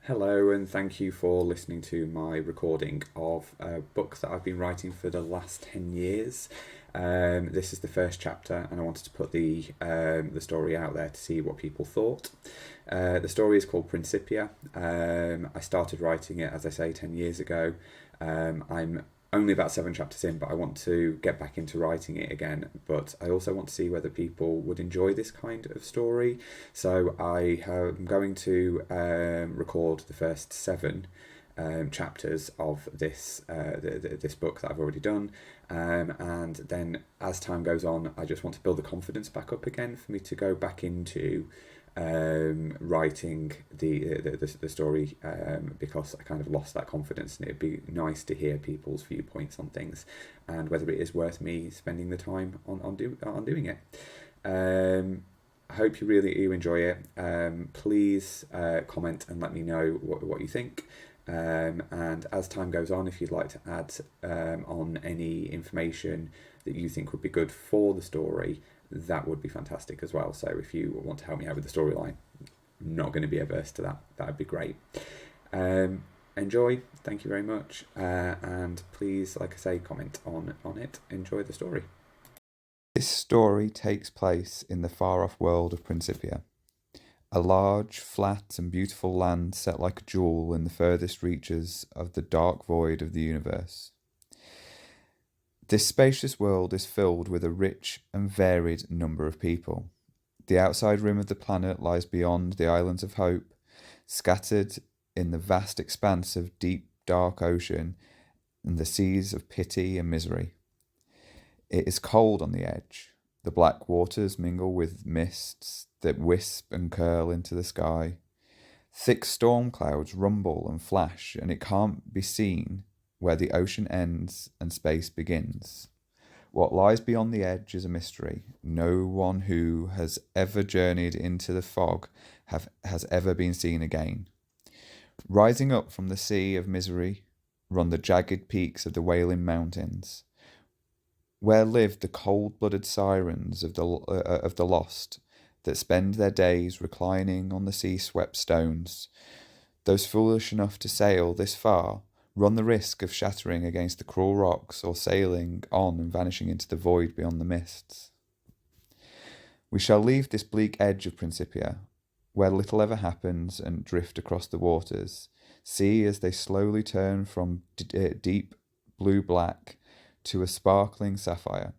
Hello, and thank you for listening to my recording of a book that I've been writing for the last 10 years. This is the first chapter, and I wanted to put the story out there to see what people thought. The story is called Principia. I started writing it, as I say, 10 years ago. I'm only about 7 chapters in, but I want to get back into writing it again. But I also want to see whether people would enjoy this kind of story. So I am going to record the first 7 chapters of this book that I've already done, and then as time goes on, I just want to build the confidence back up again for me to go back into writing the story, because I kind of lost that confidence, and it'd be nice to hear people's viewpoints on things and whether it is worth me spending the time on doing it. I hope you enjoy it. Please comment and let me know what you think. And as time goes on, if you'd like to add on any information that you think would be good for the story, that would be fantastic as well. So if you want to help me out with the storyline, I'm not going to be averse to that. That would be great. Enjoy. Thank you very much. And please, like I say, comment on it. Enjoy the story. This story takes place in the far-off world of Principia, a large, flat and beautiful land set like a jewel in the furthest reaches of the dark void of the universe. This spacious world is filled with a rich and varied number of people. The outside rim of the planet lies beyond the islands of hope, scattered in the vast expanse of deep, dark ocean and the seas of pity and misery. It is cold on the edge. The black waters mingle with mists that wisp and curl into the sky. Thick storm clouds rumble and flash, and it can't be seen where the ocean ends and space begins. What lies beyond the edge is a mystery. No one who has ever journeyed into the fog has ever been seen again. Rising up from the sea of misery run the jagged peaks of the Wailing Mountains, where live the cold-blooded sirens of the lost that spend their days reclining on the sea-swept stones. Those foolish enough to sail this far run the risk of shattering against the cruel rocks or sailing on and vanishing into the void beyond the mists. We shall leave this bleak edge of Principia, where little ever happens, and drift across the waters, see as they slowly turn from deep blue-black to a sparkling sapphire.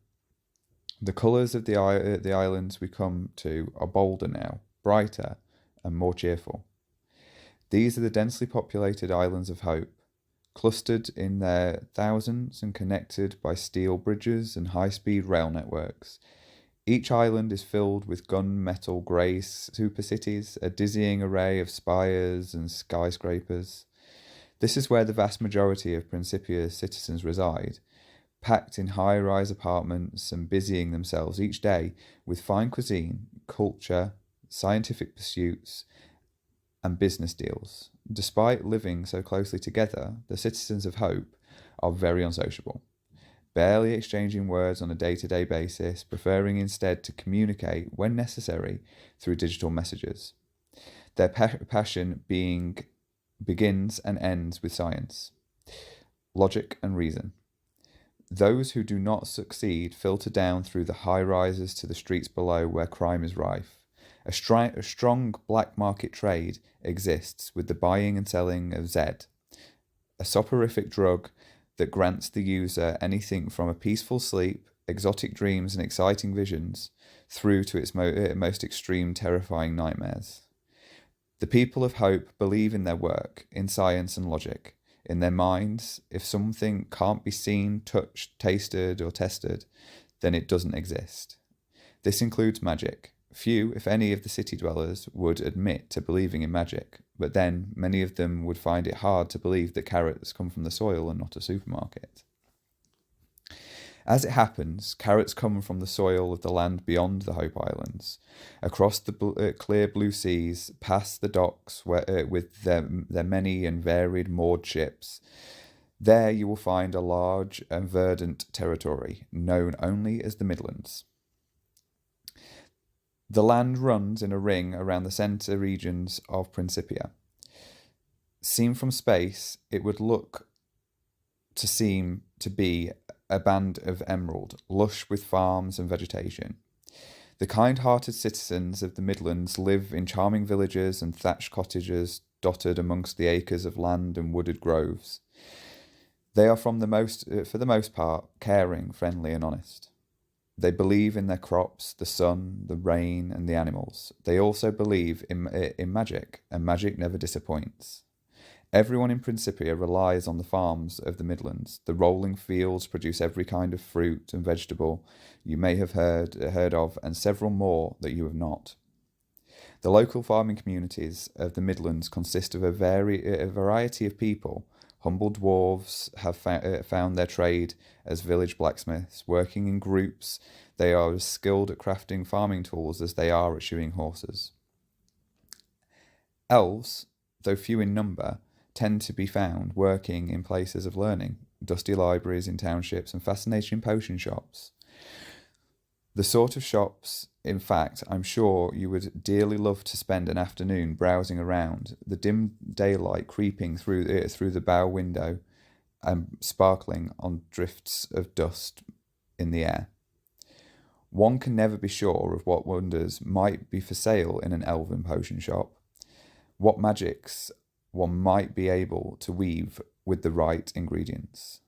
The colours of the islands we come to are bolder now, brighter and more cheerful. These are the densely populated islands of hope, clustered in their thousands and connected by steel bridges and high-speed rail networks. Each island is filled with gunmetal grey supercities, a dizzying array of spires and skyscrapers. This is where the vast majority of Principia's citizens reside, packed in high-rise apartments and busying themselves each day with fine cuisine, culture, scientific pursuits, and business deals. Despite living so closely together, the citizens of Hope are very unsociable, barely exchanging words on a day-to-day basis, preferring instead to communicate, when necessary, through digital messages. Their passion begins and ends with science, logic and reason. Those who do not succeed filter down through the high rises to the streets below where crime is rife. A strong black market trade exists with the buying and selling of Z, a soporific drug that grants the user anything from a peaceful sleep, exotic dreams and exciting visions, through to its most extreme terrifying nightmares. The people of Hope believe in their work, in science and logic. In their minds, if something can't be seen, touched, tasted, or tested, then it doesn't exist. This includes magic. Few, if any, of the city dwellers would admit to believing in magic, but then many of them would find it hard to believe that carrots come from the soil and not a supermarket. As it happens, carrots come from the soil of the land beyond the Hope Islands, across the clear blue seas, past the docks with their many and varied moored ships. There you will find a large and verdant territory, known only as the Midlands. The land runs in a ring around the centre regions of Principia. Seen from space, it would seem to be a band of emerald, lush with farms and vegetation. The kind-hearted citizens of the Midlands live in charming villages and thatched cottages dotted amongst the acres of land and wooded groves. They are for the most part, caring, friendly and honest. They believe in their crops, the sun, the rain and the animals. They also believe in magic, and magic never disappoints. Everyone in Principia relies on the farms of the Midlands. The rolling fields produce every kind of fruit and vegetable you may have heard of, and several more that you have not. The local farming communities of the Midlands consist of a variety of people. Humble dwarves have found their trade as village blacksmiths. Working in groups, they are as skilled at crafting farming tools as they are at shoeing horses. Elves, though few in number, tend to be found working in places of learning, dusty libraries in townships and fascinating potion shops. The sort of shops, in fact, I'm sure you would dearly love to spend an afternoon browsing around, the dim daylight creeping through the bow window and sparkling on drifts of dust in the air. One can never be sure of what wonders might be for sale in an elven potion shop, what magics one might be able to weave with the right ingredients.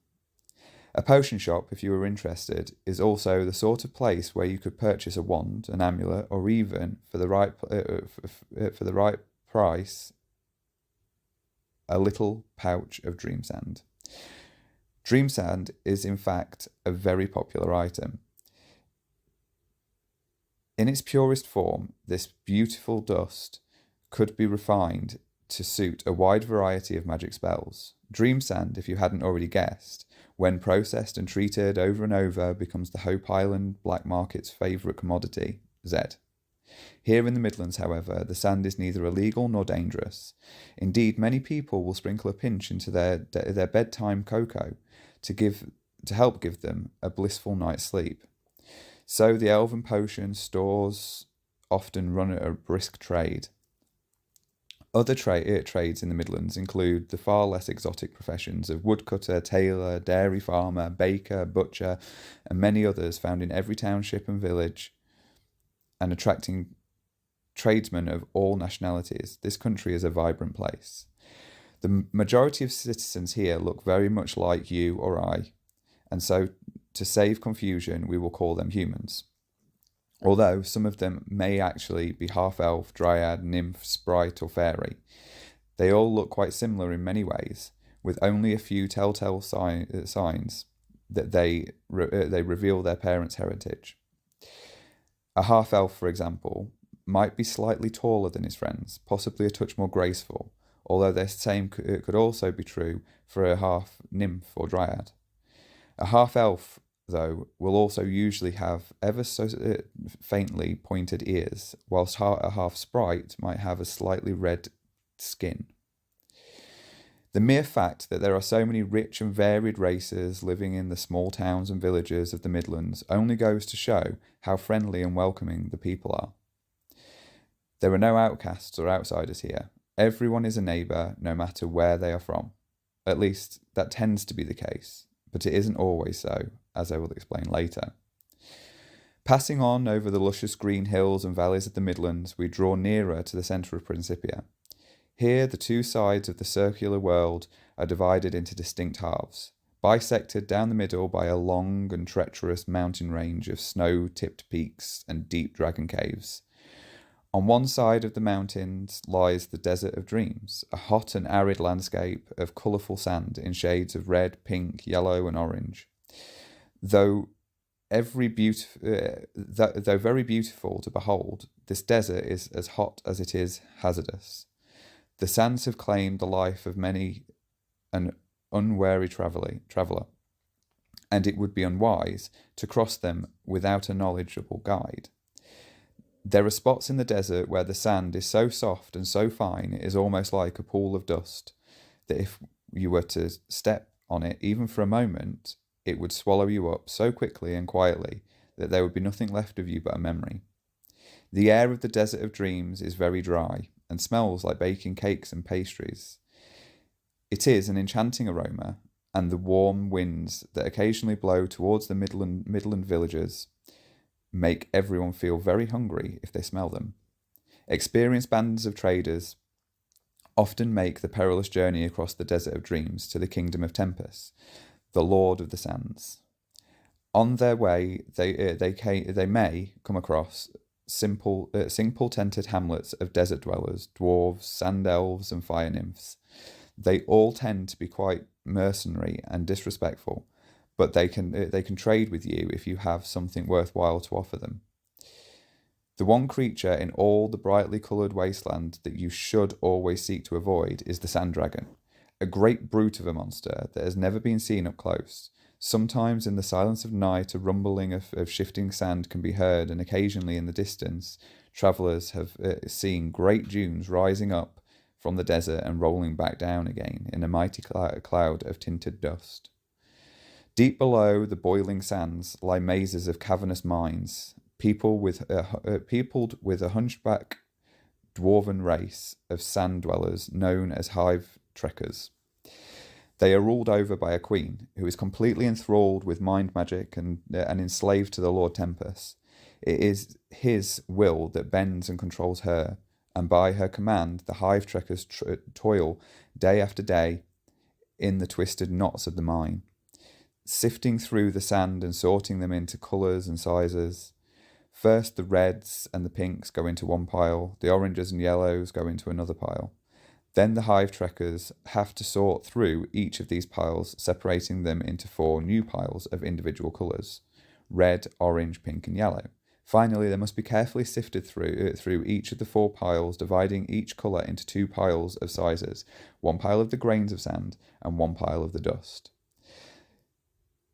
A potion shop, if you are interested, is also the sort of place where you could purchase a wand, an amulet, or even, for the right price, a little pouch of dream sand. Dream sand is, in fact, a very popular item. In its purest form, this beautiful dust could be refined to suit a wide variety of magic spells. Dream sand, if you hadn't already guessed, when processed and treated over and over, becomes the Hope Island black market's favourite commodity, Z. Here in the Midlands, however, the sand is neither illegal nor dangerous. Indeed, many people will sprinkle a pinch into their bedtime cocoa to help give them a blissful night's sleep. So the elven potion stores often run a brisk trade. Other trades in the Midlands include the far less exotic professions of woodcutter, tailor, dairy farmer, baker, butcher, and many others found in every township and village, and attracting tradesmen of all nationalities. This country is a vibrant place. The majority of citizens here look very much like you or I, and so to save confusion, we will call them humans. Although some of them may actually be half-elf, dryad, nymph, sprite or fairy. They all look quite similar in many ways, with only a few telltale signs that they reveal their parents' heritage. A half-elf, for example, might be slightly taller than his friends, possibly a touch more graceful, although the same could also be true for a half-nymph or dryad. A half-elf, though, will also usually have ever so faintly pointed ears, whilst a half sprite might have a slightly red skin. The mere fact that there are so many rich and varied races living in the small towns and villages of the Midlands only goes to show how friendly and welcoming the people are. There are no outcasts or outsiders here. Everyone is a neighbour, no matter where they are from. At least, that tends to be the case, but it isn't always so, as I will explain later. Passing on over the luscious green hills and valleys of the Midlands, we draw nearer to the centre of Principia. Here, the two sides of the circular world are divided into distinct halves, bisected down the middle by a long and treacherous mountain range of snow-tipped peaks and deep dragon caves. On one side of the mountains lies the Desert of Dreams, a hot and arid landscape of colourful sand in shades of red, pink, yellow and orange. Though very beautiful to behold, this desert is as hot as it is hazardous. The sands have claimed the life of many an unwary traveller, and it would be unwise to cross them without a knowledgeable guide. There are spots in the desert where the sand is so soft and so fine it is almost like a pool of dust, that if you were to step on it even for a moment, it would swallow you up so quickly and quietly that there would be nothing left of you but a memory. The air of the Desert of Dreams is very dry and smells like baking cakes and pastries. It is an enchanting aroma, and the warm winds that occasionally blow towards the Midland villages make everyone feel very hungry if they smell them. Experienced bands of traders often make the perilous journey across the desert of dreams to the kingdom of Tempest, the Lord of the Sands. On their way, they may come across simple-tented hamlets of desert dwellers, dwarves, sand elves, and fire nymphs. They all tend to be quite mercenary and disrespectful, but they can trade with you if you have something worthwhile to offer them. The one creature in all the brightly coloured wasteland that you should always seek to avoid is the sand dragon, a great brute of a monster that has never been seen up close. Sometimes in the silence of night a rumbling of shifting sand can be heard, and occasionally in the distance travellers have seen great dunes rising up from the desert and rolling back down again in a mighty cloud of tinted dust. Deep below the boiling sands lie mazes of cavernous mines, peopled with a hunchback dwarven race of sand dwellers known as hive trekkers. They are ruled over by a queen who is completely enthralled with mind magic and enslaved to the Lord Tempest. It is his will that bends and controls her, and by her command the hive trekkers toil day after day in the twisted knots of the mine, sifting through the sand and sorting them into colours and sizes. First the reds and the pinks go into one pile, the oranges and yellows go into another pile. Then the hive trekkers have to sort through each of these piles, separating them into 4 new piles of individual colours: red, orange, pink and yellow. Finally, they must be carefully sifted through each of the 4 piles, dividing each colour into 2 piles of sizes, 1 pile of the grains of sand and 1 pile of the dust.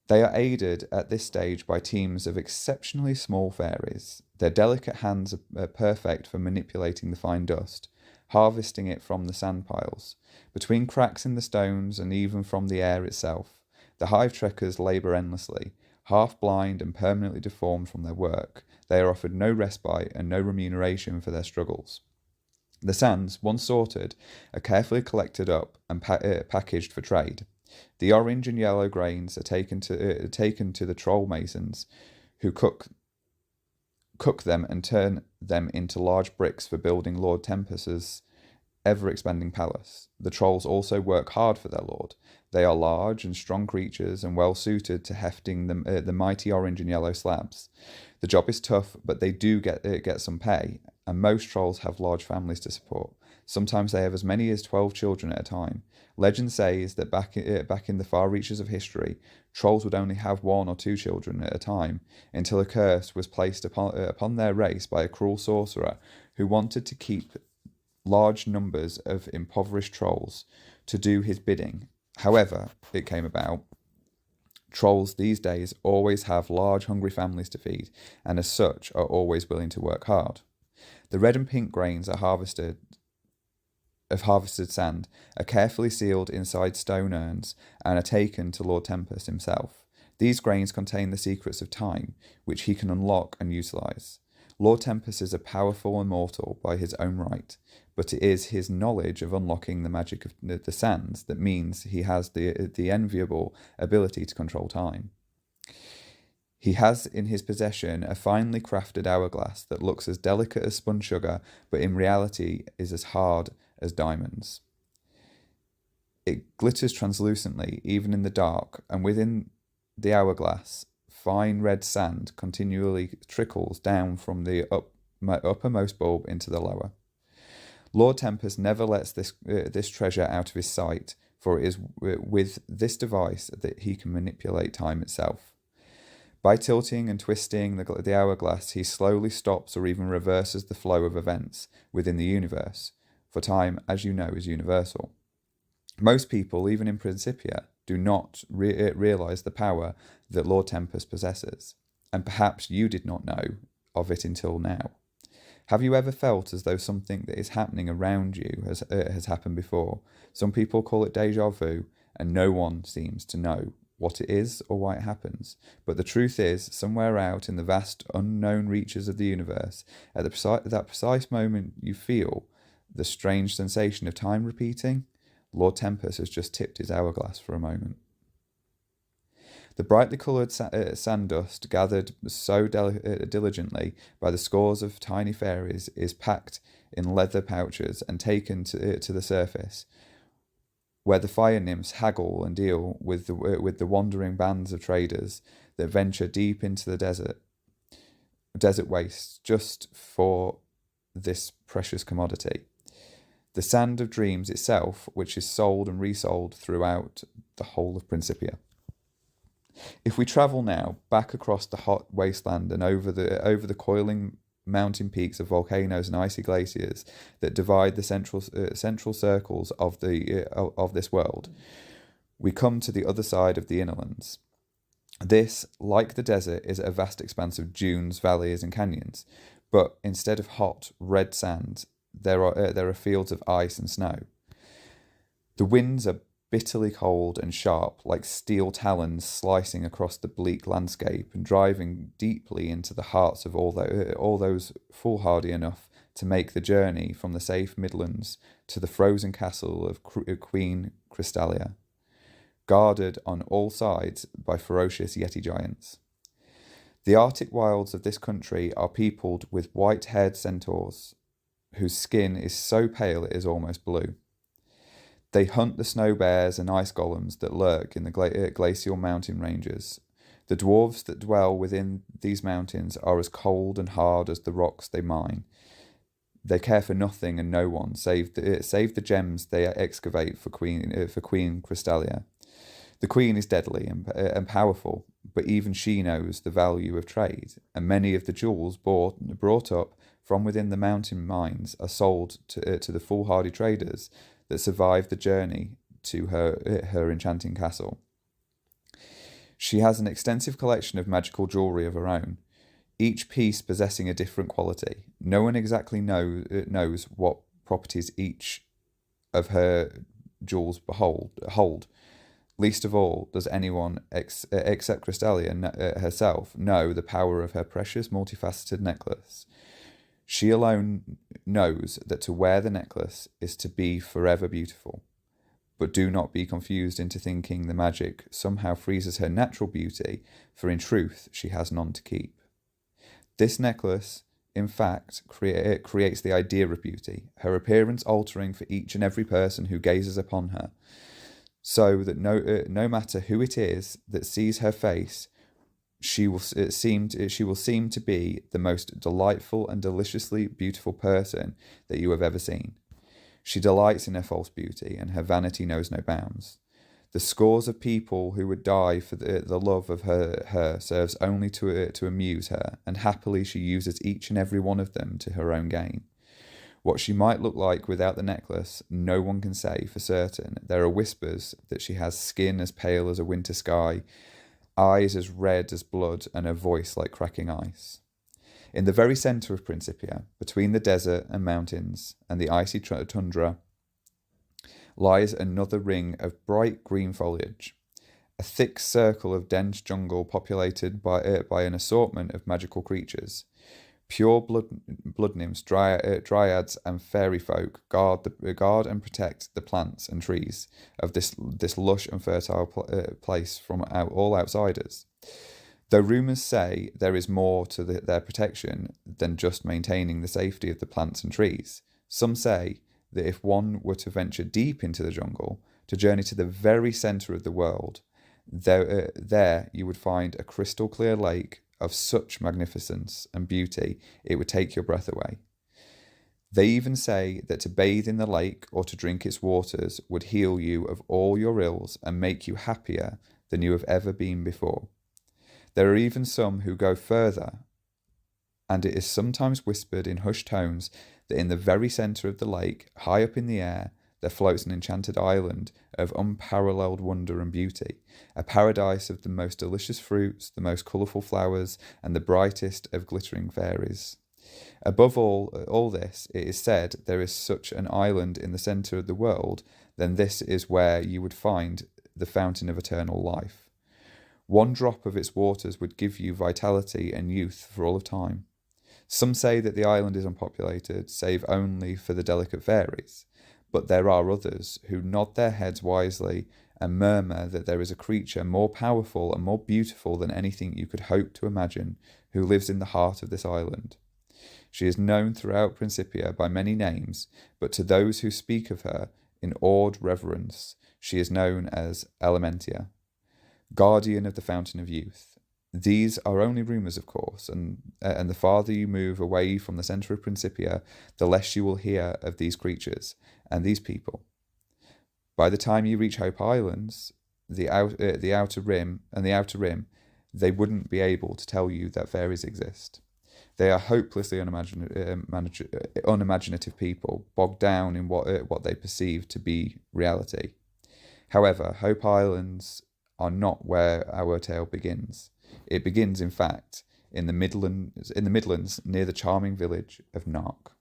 They are aided at this stage by teams of exceptionally small fairies. Their delicate hands are perfect for manipulating the fine dust, harvesting it from the sand piles, between cracks in the stones and even from the air itself. The hive trekkers labour endlessly. Half blind and permanently deformed from their work, they are offered no respite and no remuneration for their struggles. The sands, once sorted, are carefully collected up and packaged for trade. The orange and yellow grains are taken to the troll masons, who cook them and turn them into large bricks for building Lord Tempest's ever-expanding palace. The trolls also work hard for their lord. They are large and strong creatures and well suited to hefting the mighty orange and yellow slabs. The job is tough, but they do get some pay, and most trolls have large families to support. Sometimes they have as many as 12 children at a time. Legend says that back in the far reaches of history, trolls would only have 1 or 2 children at a time, until a curse was placed upon their race by a cruel sorcerer who wanted to keep large numbers of impoverished trolls to do his bidding. However, it came about. Trolls these days always have large hungry families to feed, and as such are always willing to work hard. The red and pink grains of harvested sand are carefully sealed inside stone urns and are taken to Lord Tempest himself. These grains contain the secrets of time, which he can unlock and utilise. Lord Tempest is a powerful immortal by his own right, but it is his knowledge of unlocking the magic of the sands that means he has the enviable ability to control time. He has in his possession a finely crafted hourglass that looks as delicate as spun sugar, but in reality is as hard as diamonds. It glitters translucently, even in the dark, and within the hourglass, fine red sand continually trickles down from the uppermost bulb into the lower. Lord Tempest never lets this treasure out of his sight, for it is with this device that he can manipulate time itself. By tilting and twisting the hourglass, he slowly stops or even reverses the flow of events within the universe, for time, as you know, is universal. Most people, even in Principia, do not realise the power that Lord Tempest possesses, and perhaps you did not know of it until now. Have you ever felt as though something that is happening around you has happened before? Some people call it déjà vu, and no one seems to know what it is or why it happens. But the truth is, somewhere out in the vast unknown reaches of the universe, at that precise moment you feel the strange sensation of time repeating, Lord Tempest has just tipped his hourglass for a moment. The brightly coloured sand dust, gathered so diligently by the scores of tiny fairies, is packed in leather pouches and taken to the surface, where the fire nymphs haggle and deal with the wandering bands of traders that venture deep into the desert wastes just for this precious commodity. The sand of dreams itself, which is sold and resold throughout the whole of Principia. If we travel now back across the hot wasteland and over the coiling mountain peaks of volcanoes and icy glaciers that divide the central circles of this world, we come to the other side of the innerlands. This, like the desert, is a vast expanse of dunes, valleys, and canyons, but instead of hot red sand, there are fields of ice and snow. The winds are bitterly cold and sharp, like steel talons slicing across the bleak landscape and driving deeply into the hearts of all those foolhardy enough to make the journey from the safe Midlands to the frozen castle of Queen Crystalia, guarded on all sides by ferocious yeti giants. The Arctic wilds of this country are peopled with white-haired centaurs, whose skin is so pale it is almost blue. They hunt the snow bears and ice golems that lurk in the glacial mountain ranges. The dwarves that dwell within these mountains are as cold and hard as the rocks they mine. They care for nothing and no one save the gems they excavate for Queen Crystalia. The queen is deadly and powerful, but even she knows the value of trade, and many of the jewels brought up from within the mountain mines are sold to the foolhardy traders that survive the journey to her enchanting castle. She has an extensive collection of magical jewellery of her own, each piece possessing a different quality. No one exactly knows what properties each of her jewels hold. Least of all does anyone except Crystalia herself know the power of her precious multifaceted necklace. She alone knows that to wear the necklace is to be forever beautiful. But do not be confused into thinking the magic somehow freezes her natural beauty, for in truth she has none to keep. This necklace, in fact, creates the idea of beauty, her appearance altering for each and every person who gazes upon her, so that no matter who it is that sees her face, she will seem to be the most delightful and deliciously beautiful person that you have ever seen. She delights in her false beauty, and her vanity knows no bounds. The scores of people who would die for the love of her serves only to amuse her, and happily she uses each and every one of them to her own gain. What she might look like without the necklace, no one can say for certain. There are whispers that she has skin as pale as a winter sky, eyes as red as blood, and a voice like cracking ice. In the very centre of Principia, between the desert and mountains and the icy tundra, lies another ring of bright green foliage, a thick circle of dense jungle populated by an assortment of magical creatures. Pure blood nymphs, dryads, and fairy folk guard and protect the plants and trees of this lush and fertile place from all outsiders. Though rumours say there is more to their protection than just maintaining the safety of the plants and trees, some say that if one were to venture deep into the jungle, to journey to the very centre of the world, there you would find a crystal clear lake of such magnificence and beauty it would take your breath away. They even say that to bathe in the lake or to drink its waters would heal you of all your ills and make you happier than you have ever been before. There are even some who go further, and it is sometimes whispered in hushed tones that in the very centre of the lake, high up in the air, there floats an enchanted island of unparalleled wonder and beauty, a paradise of the most delicious fruits, the most colourful flowers, and the brightest of glittering fairies. Above all this, it is said there is such an island in the centre of the world, then this is where you would find the fountain of eternal life. One drop of its waters would give you vitality and youth for all of time. Some say that the island is unpopulated, save only for the delicate fairies, But there are others who nod their heads wisely and murmur that there is a creature more powerful and more beautiful than anything you could hope to imagine, who lives in the heart of this island. She is known throughout Principia by many names, but to those who speak of her in awed reverence, she is known as Elementia, guardian of the fountain of youth. These are only rumours, of course, and the farther you move away from the centre of Principia, the less you will hear of these creatures and these people. By the time you reach Hope Islands, the outer rim, they wouldn't be able to tell you that fairies exist. They are hopelessly unimaginative people, bogged down in what they perceive to be reality. However, Hope Islands are not where our tale begins. It begins, in fact, in the Midlands near the charming village of Nark.